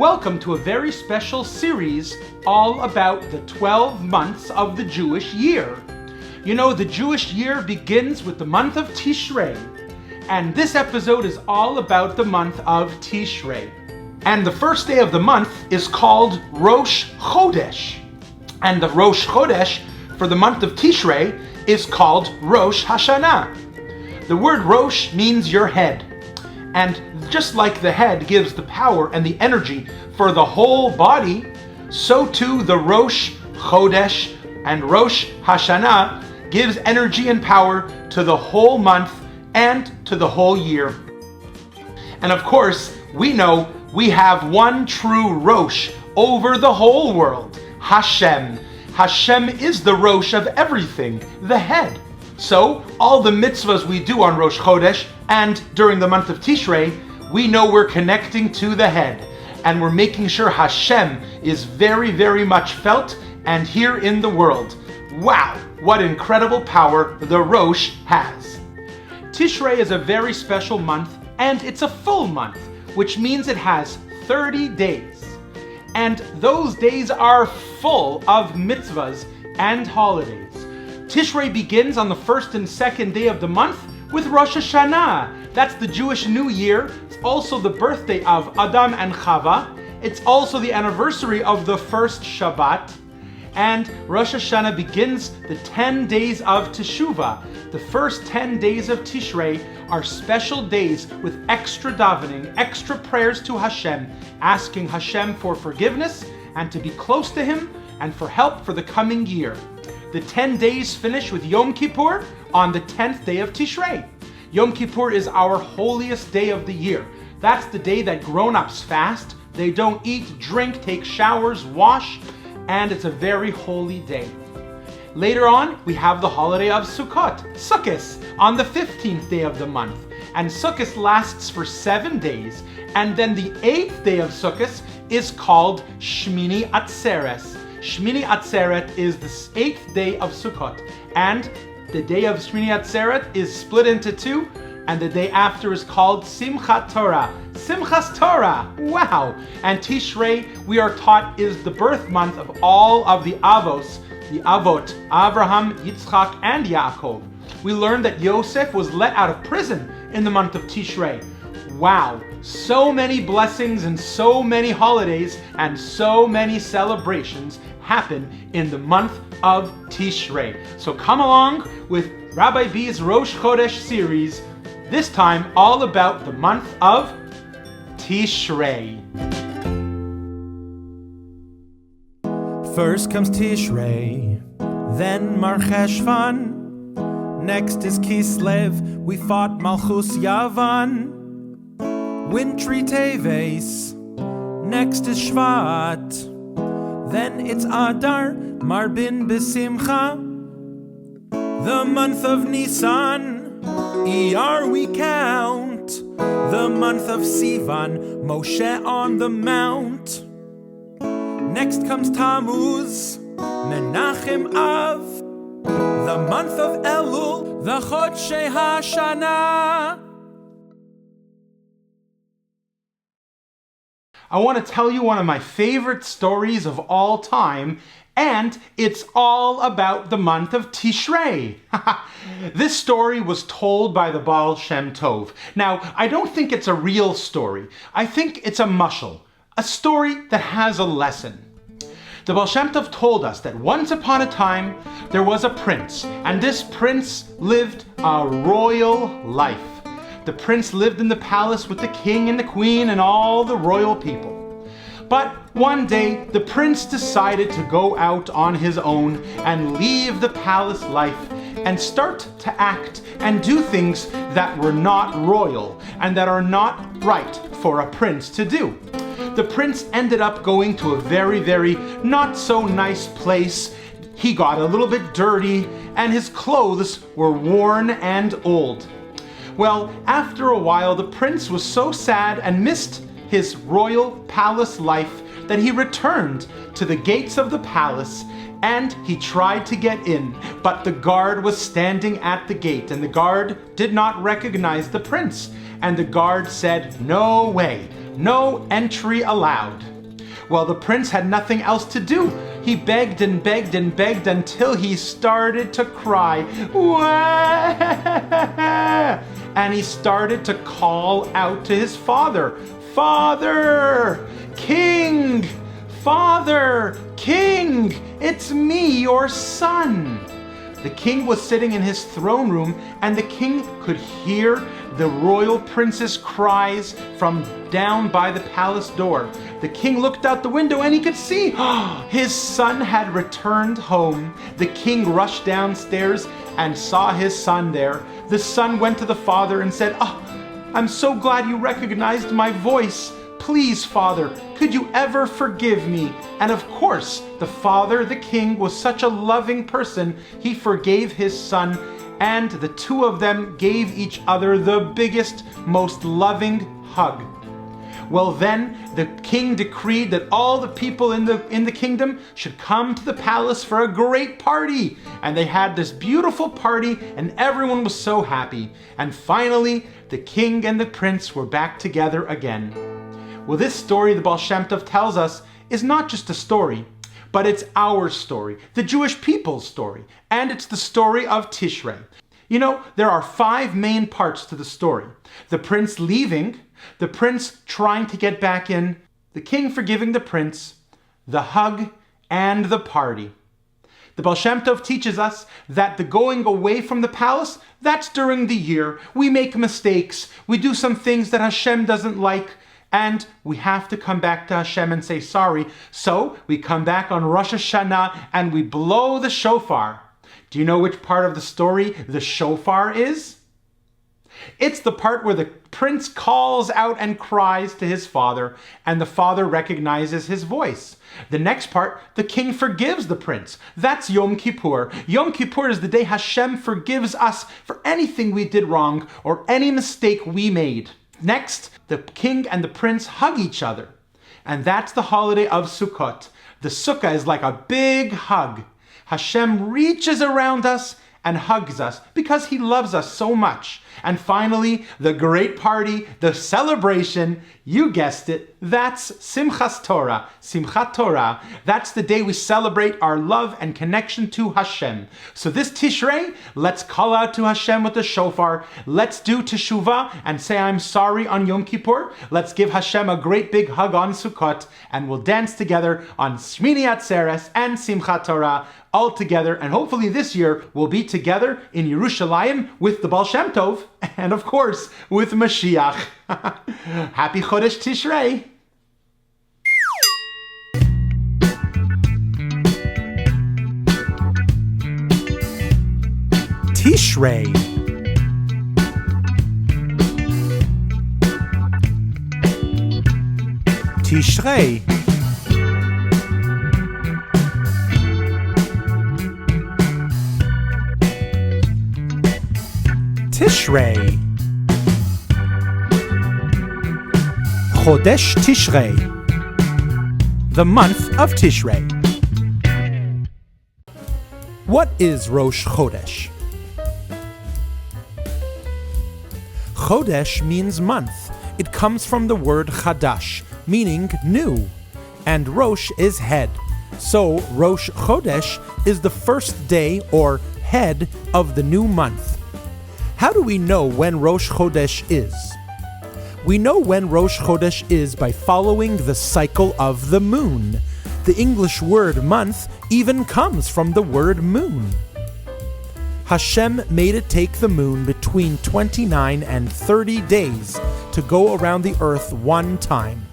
Welcome to a very special series all about the 12 months of the Jewish year. You know, the Jewish year begins with the month of Tishrei, and this episode is all about the month of Tishrei. And the first day of the month is called Rosh Chodesh, and the Rosh Chodesh for the month of Tishrei is called Rosh Hashanah. The word Rosh means your head, and just like the head gives the power and the energy for the whole body, so too the Rosh Chodesh and Rosh Hashanah gives energy and power to the whole month and to the whole year. And of course, we know we have one true Rosh over the whole world, Hashem. Hashem is the Rosh of everything, the head. So all the mitzvahs we do on Rosh Chodesh and during the month of Tishrei, we know we're connecting to the head, and we're making sure Hashem is very, very much felt and here in the world. Wow, what incredible power the Rosh has. Tishrei is a very special month, and it's a full month, which means it has 30 days. And those days are full of mitzvahs and holidays. Tishrei begins on the first and second day of the month with Rosh Hashanah. That's the Jewish New Year. It's also the birthday of Adam and Chava. It's also the anniversary of the first Shabbat. And Rosh Hashanah begins the 10 days of Teshuvah. The first 10 days of Tishrei are special days with extra davening, extra prayers to Hashem, asking Hashem for forgiveness and to be close to Him and for help for the coming year. The 10 days finish with Yom Kippur on the 10th day of Tishrei. Yom Kippur is our holiest day of the year. That's the day that grown-ups fast. They don't eat, drink, take showers, wash, and it's a very holy day. Later on, we have the holiday of Sukkot, Sukkot, on the 15th day of the month. And Sukkot lasts for 7 days. And then the 8th day of Sukkot is called Shmini Atzeret. Shmini Atzeret is the 8th day of Sukkot. And the day of Shmini Atzeret is split into two, and the day after is called Simchat Torah. Simchas Torah! Wow! And Tishrei, we are taught, is the birth month of all of the Avos, the Avot, Abraham, Yitzchak, and Yaakov. We learned that Yosef was let out of prison in the month of Tishrei. Wow! So many blessings and so many holidays and so many celebrations happen in the month of Tishrei. So come along with Rabbi B's Rosh Chodesh series, this time all about the month of Tishrei. First comes Tishrei, then Mar Cheshvan, next is Kislev, we fought Malchus Yavan, wintry Teves, next is Shvat, then it's Adar, Marbin B'Simcha, the month of Nisan, Iyar we count, the month of Sivan, Moshe on the mount. Next comes Tammuz, Menachem Av, the month of Elul, the Chodesh Hashanah. I want to tell you one of my favorite stories of all time, and it's all about the month of Tishrei. This story was told by the Baal Shem Tov. Now, I don't think it's a real story. I think it's a mashal, a story that has a lesson. The Baal Shem Tov told us that once upon a time, there was a prince, and this prince lived a royal life. The prince lived in the palace with the king and the queen and all the royal people. But one day, the prince decided to go out on his own and leave the palace life and start to act and do things that were not royal and that are not right for a prince to do. The prince ended up going to a very, very not so nice place. He got a little bit dirty and his clothes were worn and old. Well, after a while, the prince was so sad and missed his royal palace life that he returned to the gates of the palace and he tried to get in, but the guard was standing at the gate and the guard did not recognize the prince, and the guard said, "No way, no entry allowed." Well, the prince had nothing else to do. He begged and begged and begged until he started to cry. And he started to call out to his father, "Father, King! Father, King! It's me, your son!" The king was sitting in his throne room, and the king could hear the royal prince's cries from down by the palace door. The king looked out the window and he could see his son had returned home. The king rushed downstairs and saw his son there. The son went to the father and said, "Oh, I'm so glad you recognized my voice. Please, Father, could you ever forgive me?" And of course, the father, the king, was such a loving person, he forgave his son, and the two of them gave each other the biggest, most loving hug. Well, then the king decreed that all the people in the kingdom should come to the palace for a great party. And they had this beautiful party, and everyone was so happy. And finally, the king and the prince were back together again. Well, this story the Baal Shem Tov tells us is not just a story, but it's our story, the Jewish people's story, and it's the story of Tishrei. You know, there are 5 main parts to the story. The prince leaving, the prince trying to get back in, the king forgiving the prince, the hug, and the party. The Baal Shem Tov teaches us that the going away from the palace, that's during the year. We make mistakes, we do some things that Hashem doesn't like, and we have to come back to Hashem and say sorry. So we come back on Rosh Hashanah and we blow the shofar. Do you know which part of the story the shofar is? It's the part where the prince calls out and cries to his father, and the father recognizes his voice. The next part, the king forgives the prince. That's Yom Kippur. Yom Kippur is the day Hashem forgives us for anything we did wrong or any mistake we made. Next, the king and the prince hug each other. And that's the holiday of Sukkot. The sukkah is like a big hug. Hashem reaches around us and hugs us because he loves us so much. And finally, the great party, the celebration, you guessed it, that's Simchat Torah, Simchat Torah. That's the day we celebrate our love and connection to Hashem. So this Tishrei, let's call out to Hashem with the shofar. Let's do teshuvah and say I'm sorry on Yom Kippur. Let's give Hashem a great big hug on Sukkot, and we'll dance together on Shmini Atzeres and Simchat Torah all together. And hopefully this year we'll be together in Yerushalayim with the Baal Shem Tov and of course with Mashiach. Happy Chodesh Tishrei. Tishrei. Tishrei. Tishrei. Chodesh Tishrei. The month of Tishrei. What is Rosh Chodesh? Chodesh means month. It comes from the word chadash, meaning new. And Rosh is head. So Rosh Chodesh is the first day or head of the new month. How do we know when Rosh Chodesh is? We know when Rosh Chodesh is by following the cycle of the moon. The English word month even comes from the word moon. Hashem made it take the moon between 29 and 30 days to go around the earth one time.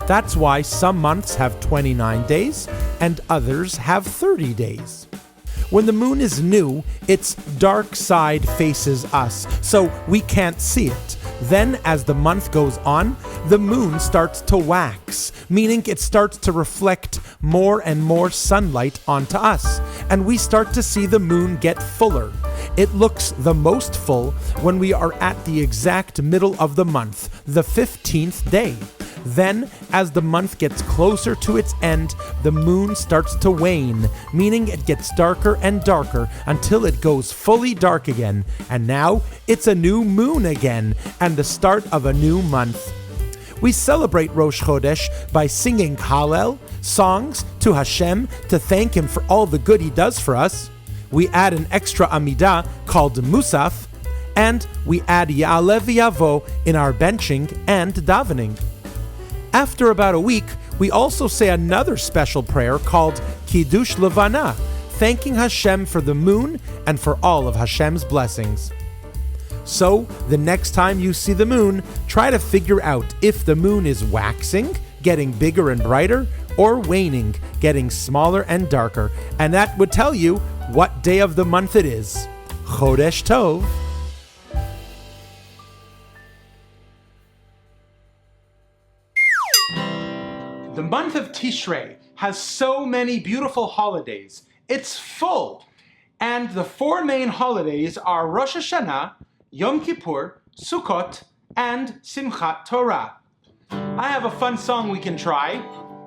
That's why some months have 29 days and others have 30 days. When the moon is new, its dark side faces us, so we can't see it. Then, as the month goes on, the moon starts to wax, meaning it starts to reflect more and more sunlight onto us, and we start to see the moon get fuller. It looks the most full when we are at the exact middle of the month, the 15th day. Then, as the month gets closer to its end, the moon starts to wane, meaning it gets darker and darker until it goes fully dark again. And now, it's a new moon again, and the start of a new month. We celebrate Rosh Chodesh by singing Hallel, songs to Hashem to thank Him for all the good He does for us. We add an extra Amidah called Musaf, and we add Ya'aleh v'Yavo in our benching and davening. After about a week, we also say another special prayer called Kiddush Levana, thanking Hashem for the moon and for all of Hashem's blessings. So, the next time you see the moon, try to figure out if the moon is waxing, getting bigger and brighter, or waning, getting smaller and darker, and that would tell you what day of the month it is. Chodesh Tov. The month of Tishrei has so many beautiful holidays. It's full. And the four main holidays are Rosh Hashanah, Yom Kippur, Sukkot, and Simchat Torah. I have a fun song we can try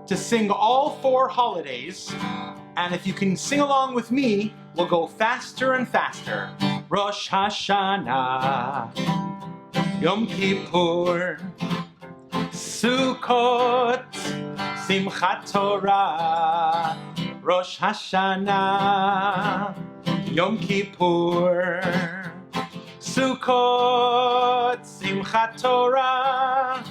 to sing all four holidays. And if you can sing along with me, we'll go faster and faster. Rosh Hashanah, Yom Kippur, Sukkot, Simchat Torah, Rosh Hashanah, Yom Kippur, Sukkot, Simchat Torah.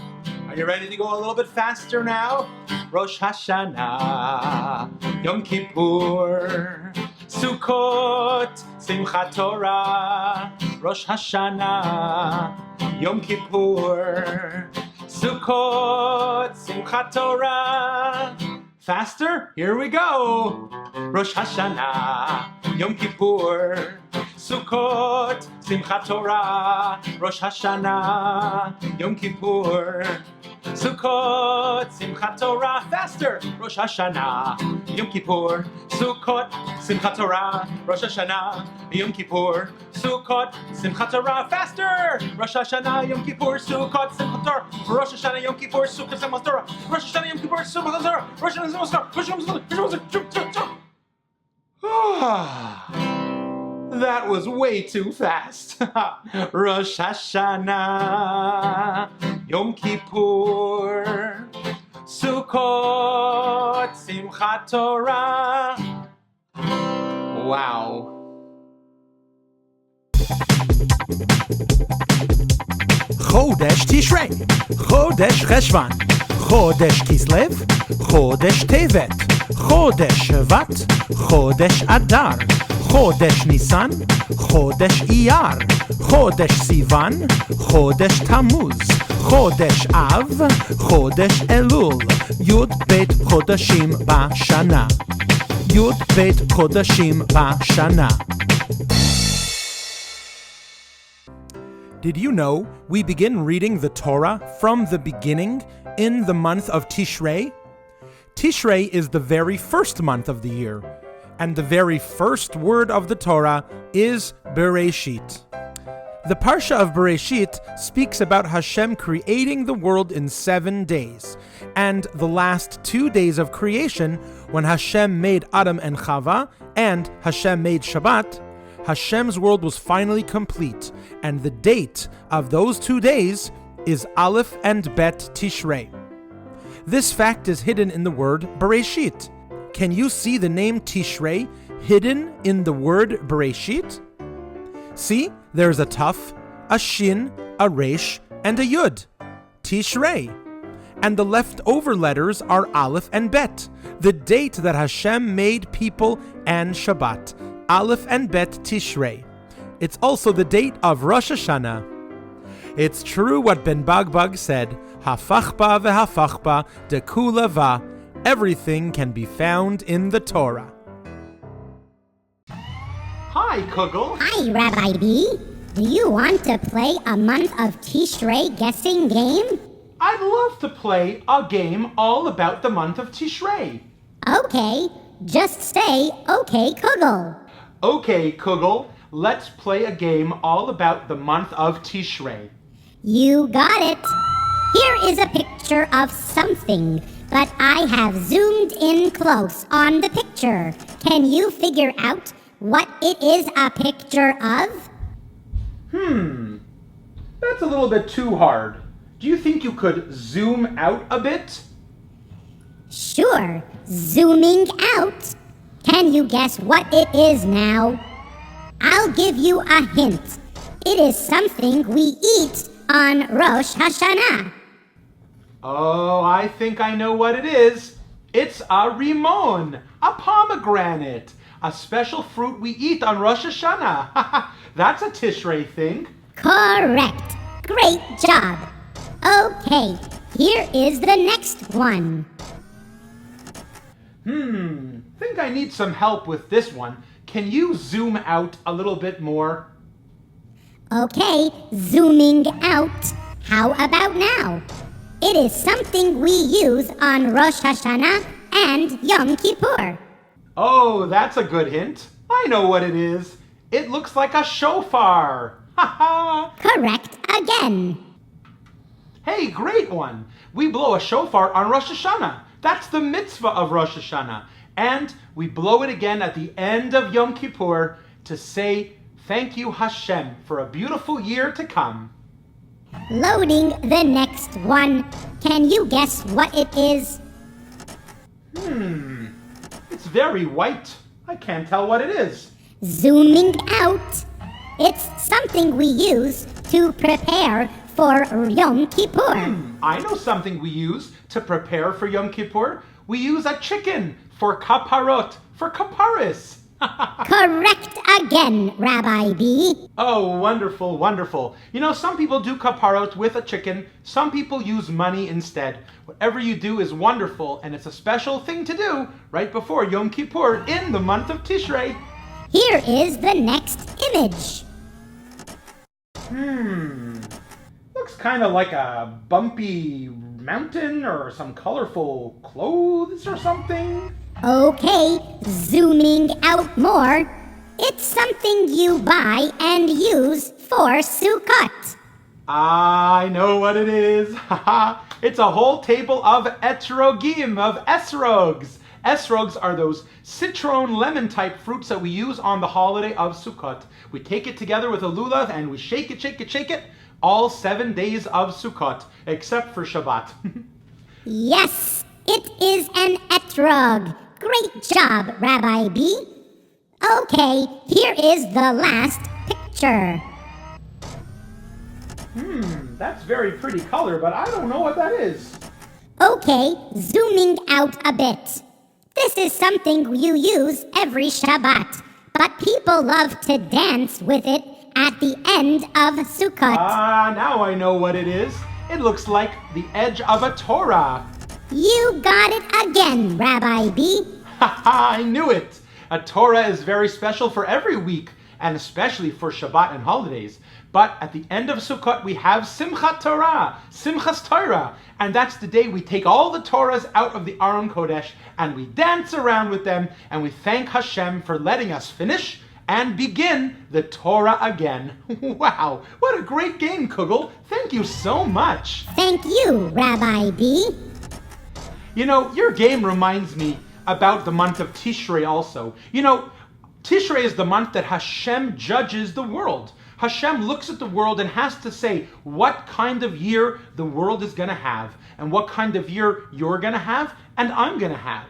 Are you ready to go a little bit faster now? Rosh Hashanah, Yom Kippur, Sukkot, Simchat Torah, Rosh Hashanah, Yom Kippur, Sukkot, Simchat Torah. Faster? Here we go. Rosh Hashanah, Yom Kippur, Sukkot, Simchat Torah, Rosh Hashanah, Yom Kippur, Sukkot, Simchat Torah. Faster! Rosh Hashanah, Yom Kippur, Sukkot, Simchat Torah, Rosh Hashanah, Yom Kippur, Sukkot, Simchat Torah. Faster! Rosh Hashanah, Yom Kippur, Sukkot, Simchat Torah, Rosh Hashanah, Yom Kippur, Sukkot, Simchat Torah, Rosh Hashanah, Yom Kippur, Sukkot, Torah, Rosh Hashanah, Yom Kippur, That was way too fast. Rosh Hashanah, Yom Kippur, Sukkot, Simchat Torah. Wow. Chodesh Tishrei, Chodesh Cheshvan, Chodesh Kislev, Chodesh Tevet, Chodesh Shvat, Chodesh Adar, Chodesh Nisan, Chodesh Iyar, Chodesh Sivan, Chodesh Tammuz, Chodesh Av, Chodesh Elul, Yud Bet Chodashim Bashana, Yud Bet Chodashim Bashana. Did you know we begin reading the Torah from the beginning in the month of Tishrei? Tishrei is the very first month of the year, and the very first word of the Torah is Bereshit. The Parsha of Bereshit speaks about Hashem creating the world in 7 days, and the last 2 days of creation, when Hashem made Adam and Chava, and Hashem made Shabbat, Hashem's world was finally complete, and the date of those 2 days is Aleph and Bet Tishrei. This fact is hidden in the word Bereshit. Can you see the name Tishrei hidden in the word Bereshit? See, there's a Taf, a Shin, a Resh, and a Yud. Tishrei. And the leftover letters are Aleph and Bet, the date that Hashem made people and Shabbat. Aleph and Bet Tishrei. It's also the date of Rosh Hashanah. It's true what Ben Bagbag said, Hafachba v'hafachba de kula va. Everything can be found in the Torah. Hi, K.U.G.L. Hi, Rabbi B. Do you want to play a month of Tishrei guessing game? I'd love to play a game all about the month of Tishrei. Okay, just say okay, K.U.G.L. Okay, K.U.G.L., let's play a game all about the month of Tishrei. You got it. Here is a picture of something, but I have zoomed in close on the picture. Can you figure out what it is a picture of? That's a little bit too hard. Do you think you could zoom out a bit? Sure, zooming out. Can you guess what it is now? I'll give you a hint. It is something we eat on Rosh Hashanah. Oh, I think I know what it is. It's a rimon, a pomegranate, a special fruit we eat on Rosh Hashanah. That's a Tishrei thing. Correct. Great job. Okay, here is the next one. Think I need some help with this one. Can you zoom out a little bit more? Okay, zooming out. How about now? It is something we use on Rosh Hashanah and Yom Kippur. Oh, that's a good hint. I know what it is. It looks like a shofar. Ha ha! Correct again. Hey, great one. We blow a shofar on Rosh Hashanah. That's the mitzvah of Rosh Hashanah. And we blow it again at the end of Yom Kippur to say, thank you, Hashem, for a beautiful year to come. Loading the next one. Can you guess what it is? It's very white. I can't tell what it is. Zooming out. It's something we use to prepare for Yom Kippur. I know something we use to prepare for Yom Kippur. We use a chicken for kaparot, for kaparis. Correct again, Rabbi B. Oh, wonderful, wonderful. You know, some people do kaparot with a chicken. Some people use money instead. Whatever you do is wonderful, and it's a special thing to do right before Yom Kippur in the month of Tishrei. Here is the next image. Looks kind of like a bumpy mountain or some colorful clothes or something. Okay, zooming out more. It's something you buy and use for Sukkot. I know what it is. It's a whole table of etrogim, of esrogs. Esrogs are those citron lemon type fruits that we use on the holiday of Sukkot. We take it together with a lulav and we shake it, all 7 days of Sukkot, except for Shabbat. Yes, it is an etrog. Great job, Rabbi B. Okay, here is the last picture. That's very pretty color, but I don't know what that is. Okay, zooming out a bit. This is something you use every Shabbat, but people love to dance with it at the end of Sukkot. Now I know what it is. It looks like the edge of a Torah. You got it again, Rabbi B. I knew it. A Torah is very special for every week, and especially for Shabbat and holidays. But at the end of Sukkot, we have Simchat Torah, Simchas Torah, and that's the day we take all the Torahs out of the Aron Kodesh, and we dance around with them, and we thank Hashem for letting us finish and begin the Torah again. Wow, what a great game, K.U.G.L. Thank you so much. Thank you, Rabbi B. You know, your game reminds me about the month of Tishrei also. You know, Tishrei is the month that Hashem judges the world. Hashem looks at the world and has to say what kind of year the world is going to have and what kind of year you're going to have and I'm going to have.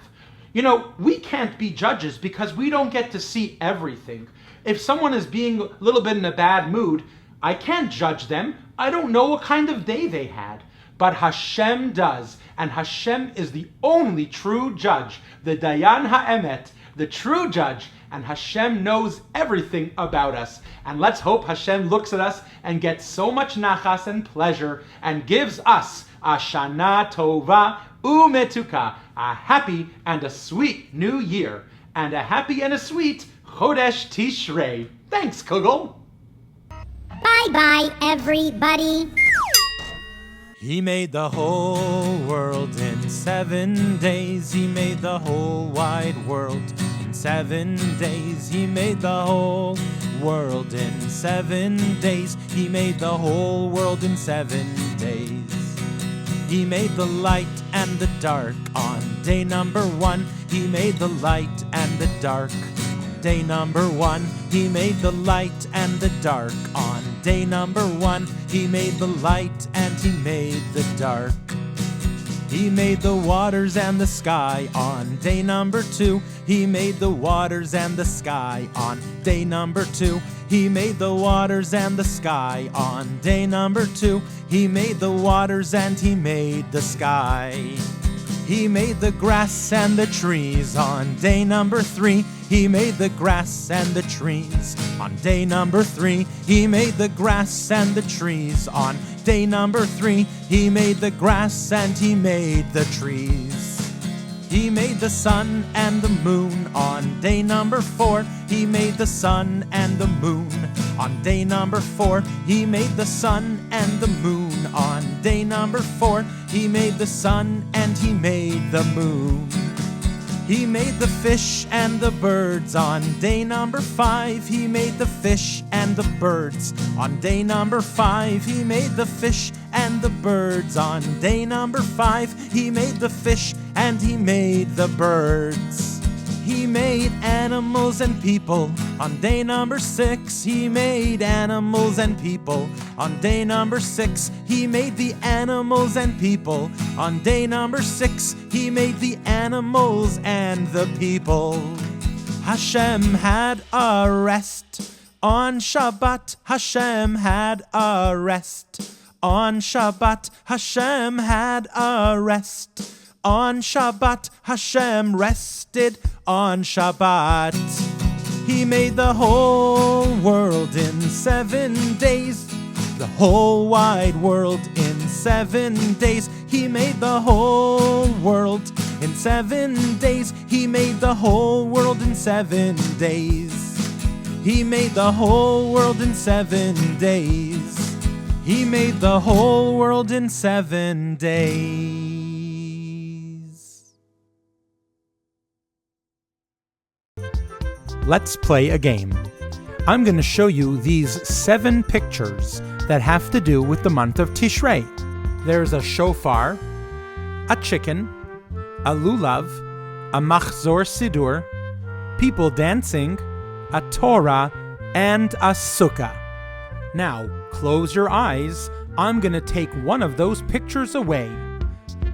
You know, we can't be judges because we don't get to see everything. If someone is being a little bit in a bad mood, I can't judge them. I don't know what kind of day they had. But Hashem does, and Hashem is the only true judge, the Dayan HaEmet, the true judge, and Hashem knows everything about us. And let's hope Hashem looks at us and gets so much nachas and pleasure and gives us a Shana Tova Umetuka, a happy and a sweet new year, and a happy and a sweet Chodesh Tishrei. Thanks, K.U.G.L. Bye-bye, everybody. He made the whole world in 7 days. He made the whole wide world in 7 days. He made the whole world in 7 days. He made the whole world in 7 days. He made the light and the dark on day number 1. He made the light and the dark on day number 1. He made the light and the dark on day number 1, he made the light and he made the dark. He made the waters and the sky on day number 2. He made the waters and the sky on day number 2. He made the waters and the sky on day number 2. He made the waters and he made the sky. He made the grass and the trees on day number 3. He made the grass and the trees on day number 3. He made the grass and the trees on day number 3. He made the grass and he made the trees. He made the sun and the moon on day number 4. He made the sun and the moon on day number 4. He made the sun and the moon on day number 4. He made the sun and he made the moon. He made the fish and the birds on day number 5. He made the fish and the birds on day number 5. He made the fish and the birds on day number 5. He made the fish and he made the birds. He made animals and people on day number 6. He made animals and people on day number 6. He made the animals and people on day number 6. He made the animals and the people. Hashem had a rest on Shabbat. Hashem had a rest on Shabbat. Hashem had a rest on Shabbat. Hashem rested on Shabbat. He made the whole world in 7 days. The whole wide world in 7 days. He made the whole world in 7 days. He made the whole world in 7 days. He made the whole world in 7 days. He made the whole world in 7 days. Let's play a game. I'm going to show you these 7 pictures that have to do with the month of Tishrei. There's a shofar, a chicken, a lulav, a machzor sidur, people dancing, a Torah, and a sukkah. Now, close your eyes. I'm going to take one of those pictures away.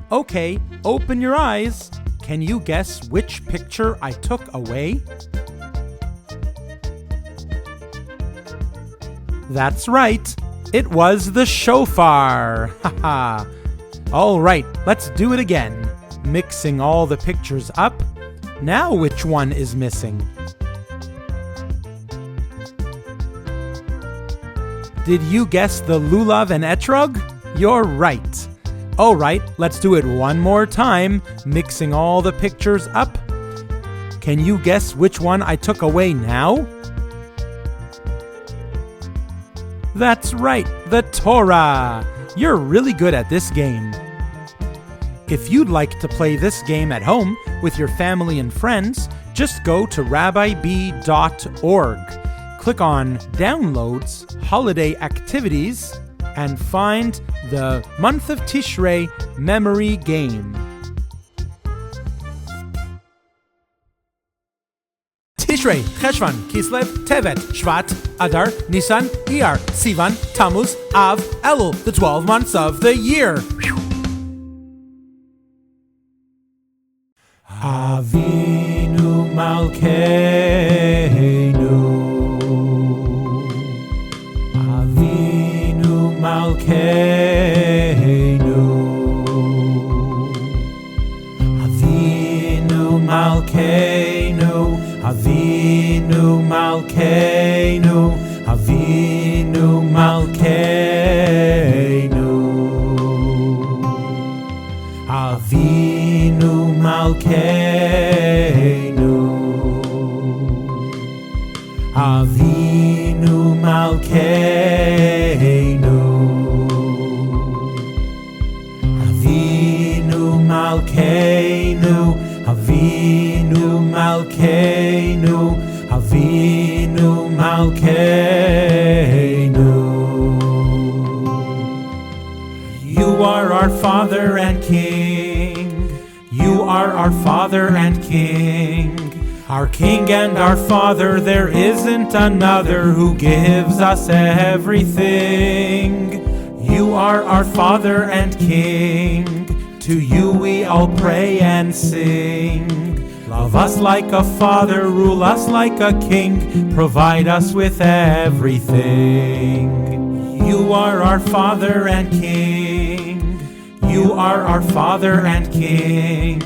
Okay, open your eyes. Can you guess which picture I took away? That's right. It was the shofar. Haha. All right, let's do it again. Mixing all the pictures up. Now which one is missing? Did you guess the lulav and etrog? You're right. All right, let's do it one more time. Mixing all the pictures up. Can you guess which one I took away now? That's right, the Torah! You're really good at this game. If you'd like to play this game at home with your family and friends, just go to RabbiB.org. Click on Downloads, Holiday Activities, and find the Month of Tishrei Memory Game. Tishrei, Cheshvan, Kislev, Tevet, Shvat, Adar, Nisan, Iyar, Sivan, Tammuz, Av, Elul, the 12 months of the year. Avinu Malkeinu, Avinu Malkeinu, Avinu Malkeinu, Avinu Malkeinu, Avinu Malkeinu, Avinu Malkeinu, Avinu Malkeinu, Avinu Malkeinu, Avinu Malkeinu, Avinu Malkeinu. You are our Father and King. You are our Father and King. Our King and our Father, there isn't another who gives us everything. You are our Father and King. To you we all pray and sing. Love us like a father, rule us like a king, provide us with everything. You are our Father and King. You are our Father and King.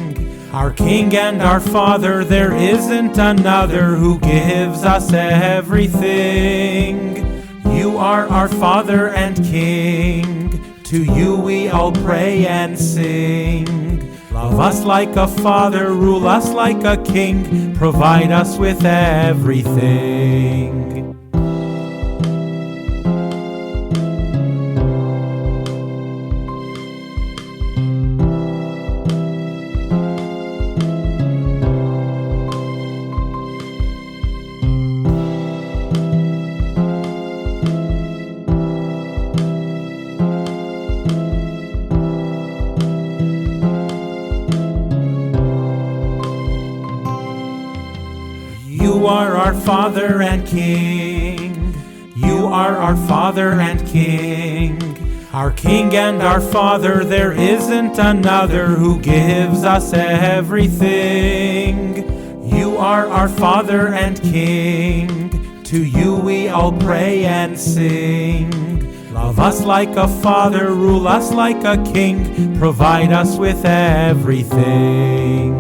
Our King and our Father, there isn't another who gives us everything. You are our Father and King. To you we all pray and sing. Love us like a father, rule us like a king, provide us with everything. You are our Father and King. You are our Father and King. Our King and our Father, there isn't another who gives us everything. You are our Father and King. To you we all pray and sing. Love us like a father, rule us like a king, provide us with everything.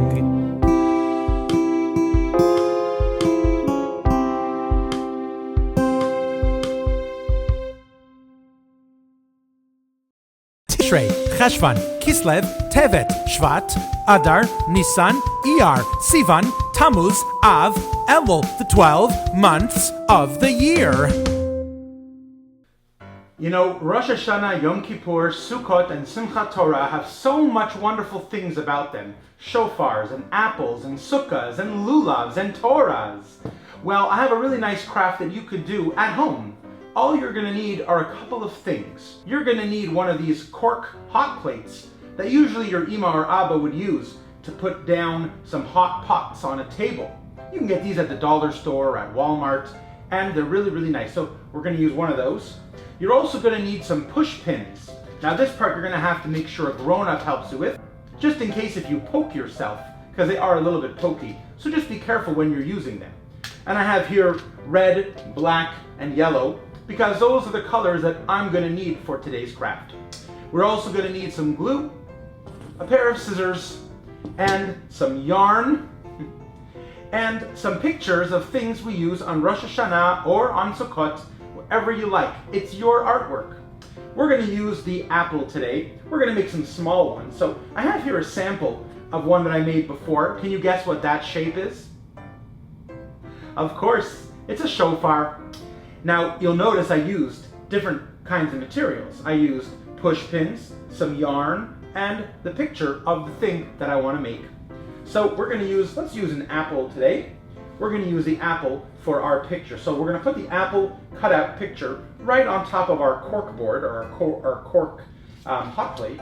Tishrei, Cheshvan, Kislev, Tevet, Shvat, Adar, Nisan, Iyar, Sivan, Tammuz, Av, Elul, the 12 months of the year. You know, Rosh Hashanah, Yom Kippur, Sukkot and Simchat Torah have so much wonderful things about them. Shofars and apples and sukkahs and lulavs and Torahs. Well, I have a really nice craft that you could do at home. All you're going to need are a couple of things. You're going to need one of these cork hot plates that usually your Ima or Abba would use to put down some hot pots on a table. You can get these at the dollar store or at Walmart, and they're really, really nice. So we're going to use one of those. You're also going to need some push pins. Now this part you're going to have to make sure a grown-up helps you with, just in case if you poke yourself, because they are a little bit pokey. So just be careful when you're using them. And I have here red, black, and yellow, because those are the colors that I'm going to need for today's craft. We're also going to need some glue, a pair of scissors, and some yarn, and some pictures of things we use on Rosh Hashanah or on Sukkot, wherever you like. It's your artwork. We're going to use the apple today. We're going to make some small ones. So I have here a sample of one that I made before. Can you guess what that shape is? Of course, it's a shofar. Now, you'll notice I used different kinds of materials. I used push pins, some yarn, and the picture of the thing that I want to make. So we're going to use, let's use an apple today. We're going to use the apple for our picture. So we're going to put the apple cutout picture right on top of our cork board, or our cork hot plate.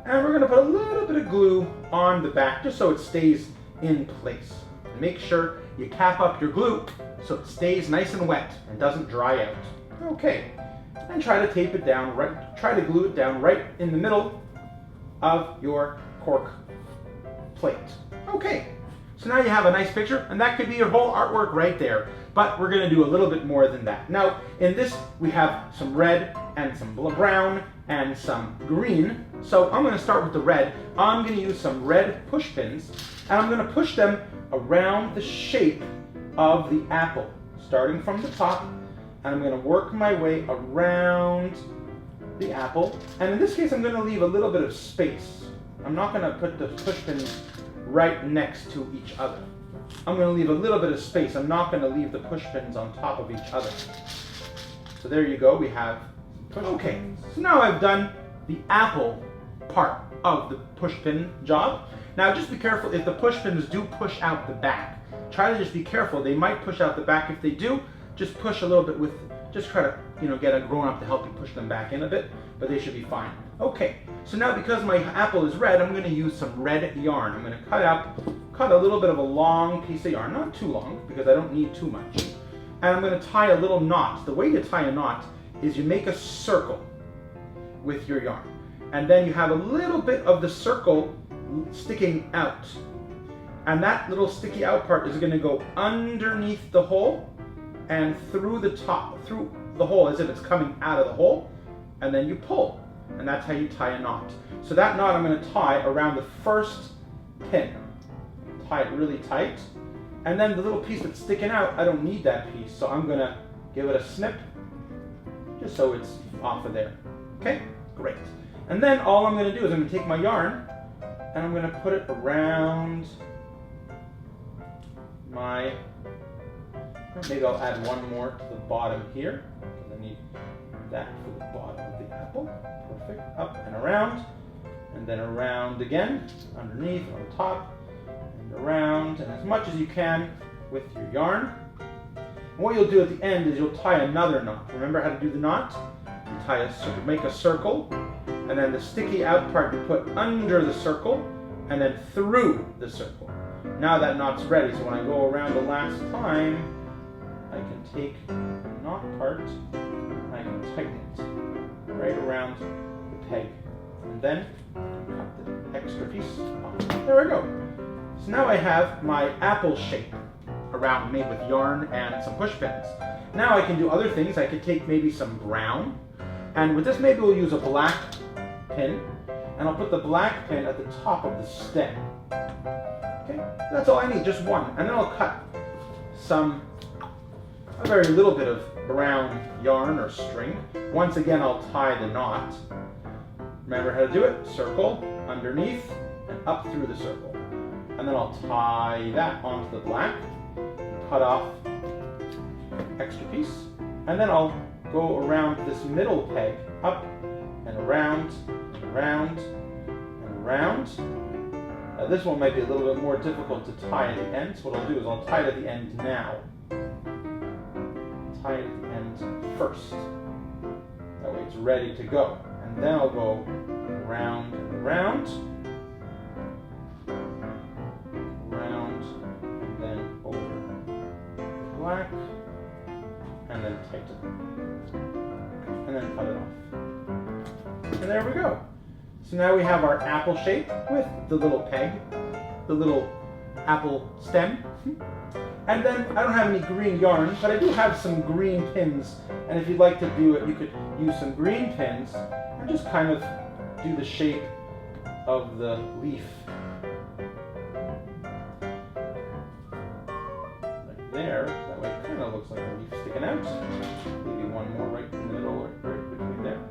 And we're going to put a little bit of glue on the back just so it stays in place. And make sure you cap up your glue so it stays nice and wet and doesn't dry out. Okay, and try to tape it down, try to glue it down right in the middle of your cork plate. Okay, so now you have a nice picture, and that could be your whole artwork right there. But we're going to do a little bit more than that. Now, in this, we have some red and some brown and some green. So I'm going to start with the red. I'm going to use some red push pins, and I'm going to push them around the shape of the apple, starting from the top, and I'm going to work my way around the apple. And in this case, I'm going to leave a little bit of space. I'm not going to put the push pins right next to each other. I'm going to leave a little bit of space. I'm not going to leave the push pins on top of each other. So there you go, we have push. Okay, so now I've done the apple part of the push pin job. Now just be careful if the push pins do push out the back. Try to just be careful. They might push out the back. If they do, just push a little bit with, just try to, get a grown-up to help you push them back in a bit, but they should be fine. Okay, so now because my apple is red, I'm going to use some red yarn. I'm going to cut a little bit of a long piece of yarn, not too long because I don't need too much. And I'm going to tie a little knot. The way you tie a knot is you make a circle with your yarn. And then you have a little bit of the circle sticking out. And that little sticky out part is going to go underneath the hole and through the top, through the hole as if it's coming out of the hole. And then you pull. And that's how you tie a knot. So that knot I'm going to tie around the first pin. Tie it really tight. And then the little piece that's sticking out, I don't need that piece. So I'm going to give it a snip just so it's off of there. Okay? Great. And then all I'm going to do is I'm going to take my yarn and I'm going to put it around my, maybe I'll add one more to the bottom here, because I need that for the bottom of the apple. Perfect. Up and around, and then around again, underneath, on top, and around, and as much as you can with your yarn. And what you'll do at the end is you'll tie another knot. Remember how to do the knot? You tie a, make a circle, and then the sticky out part you put under the circle, and then through the circle. Now that knot's ready, so when I go around the last time, I can take the knot part, and I can tighten it right around the peg. And then cut the extra piece off. There we go. So now I have my apple shape around, made with yarn and some push pins. Now I can do other things. I could take maybe some brown, and with this maybe we'll use a black pin, and I'll put the black pin at the top of the stem. Okay, that's all I need, just one. And then I'll cut a very little bit of brown yarn or string. Once again, I'll tie the knot. Remember how to do it? Circle, underneath, and up through the circle. And then I'll tie that onto the black, cut off extra piece, and then I'll go around this middle peg, up and around, and around, and around. This one might be a little bit more difficult to tie at the end, so what I'll do is I'll tie it at the end now. Tie it at the end first. That way it's ready to go. And then I'll go around and around, around, and then over black, and then tighten, and then cut it off. And there we go. So now we have our apple shape with the little peg, the little apple stem. And then I don't have any green yarn, but I do have some green pins. And if you'd like to do it, you could use some green pins and just kind of do the shape of the leaf. Right there, that way it kind of looks like a leaf sticking out. Maybe one more right in the middle, right between there.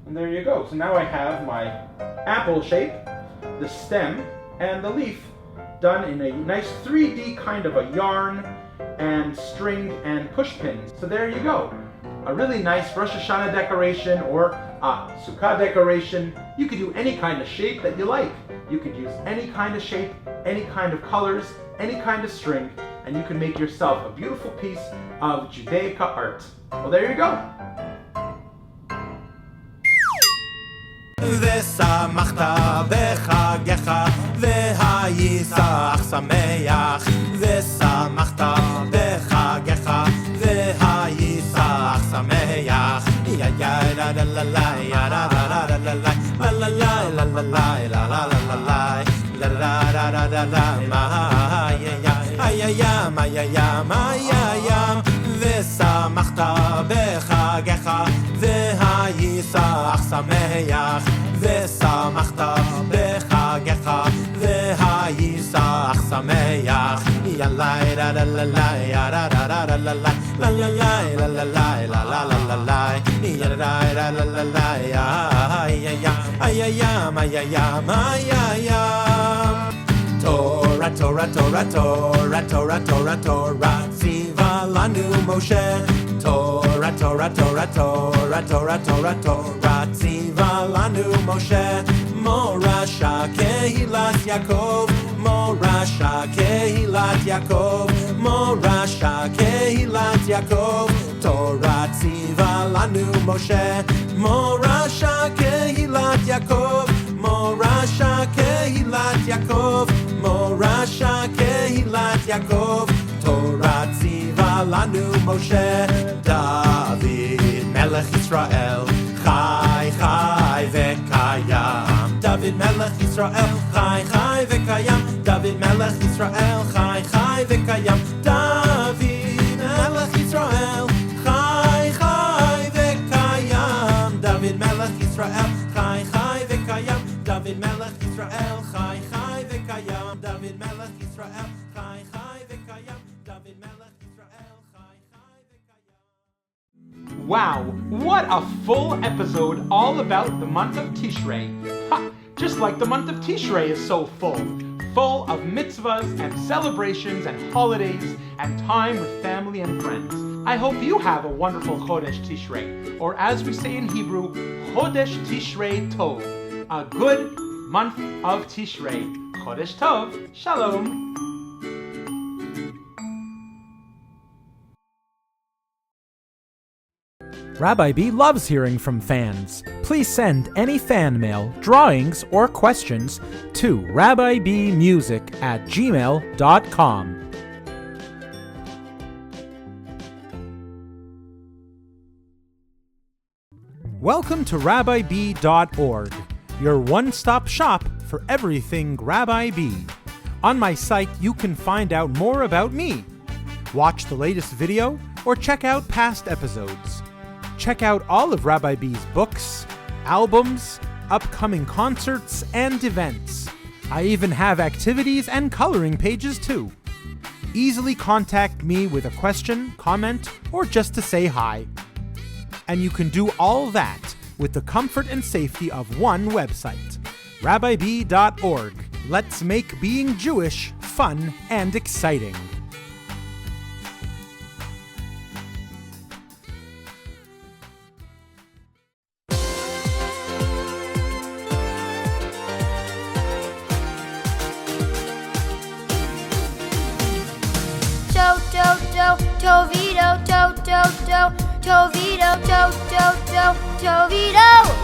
And there you go. So now I have my apple shape, the stem, and the leaf done in a nice 3D kind of a yarn and string and push pins. So there you go. A really nice Rosh Hashanah decoration or a Sukkah decoration. You could do any kind of shape that you like. You could use any kind of shape, any kind of colors, any kind of string, and you can make yourself a beautiful piece of Judaica art. Well, there you go. ושמחת בחגך והייסח שמח ושמחת בחגך והייסח שמח יא יא לה לה לה לה יא לה לה לה לה לה לה לה לה לה לה לה לה לה לה לה לה מה ים ושמחת בחגך והייסח שמח ושמחת בחגך והייסח שמח יא לה לה לה לה לה יא לה לה לה לה לה לה לה לה לה לה לה לה לה לה יא לה לה לה לה לה יא Torah, Torah, Torah, Torah, Torah, Torah, Torah, ציווה לנו משה. Torah, Torah, Torah, Torah, Torah, Torah, Torah, ציווה לנו משה. מורשה קהילת יעקב, מורשה קהילת יעקב, מורשה קהילת יעקב. תורה ציווה לנו משה. מורשה קהילת יעקב, מורשה קהילת Kehilat Yaakov, Morasha Kehilat Yaakov, Torah tziva lanu Moshe, David Melech Yisrael, Chai Chai vekayam, David Melech Yisrael, Chai Chai vekayam, David Melech Yisrael, Chai Chai vekayam, David Melech Yisrael, Chai Chai vekayam, David Melech Yisrael, Chai Chai vekayam, David Melech Yisrael, Chai Chai vekayam, David Melech Yisrael, Chai Chai vekayam, David Melech Yisrael, Chai Chai vekayam. Wow, what a full episode all about the month of Tishrei. Ha! Just like the month of Tishrei is so full of mitzvahs and celebrations and holidays and time with family and friends. I hope you have a wonderful Chodesh Tishrei, or as we say in Hebrew, Chodesh Tishrei Tov, a good month of Tishrei. Chodesh Tov, Shalom. Rabbi B loves hearing from fans. Please send any fan mail, drawings, or questions to rabbibmusic@gmail.com. Welcome to RabbiB.org, your one-stop shop for everything Rabbi B. On my site, you can find out more about me, watch the latest video, or check out past episodes. Check out all of Rabbi B's books, albums, upcoming concerts, and events. I even have activities and coloring pages too. Easily contact me with a question, comment, or just to say hi. And you can do all that with the comfort and safety of one website, RabbiB.org. Let's make being Jewish fun and exciting. Tovito, Tovito, Tovito, Tovito.